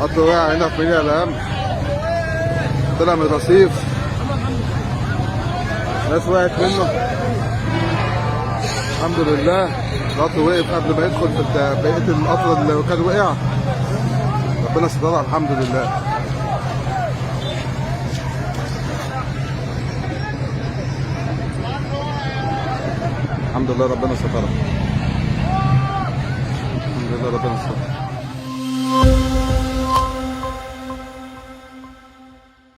قطر وقع هنا في منيا الأهم، طلع من الرصيف، ناس وقعت منه. الحمد لله القطر وقف قبل ما يدخل في بقية القطر اللي كان وقع، ربنا سترها الحمد لله. الحمد لله ربنا سترها، الحمد لله ربنا سترها.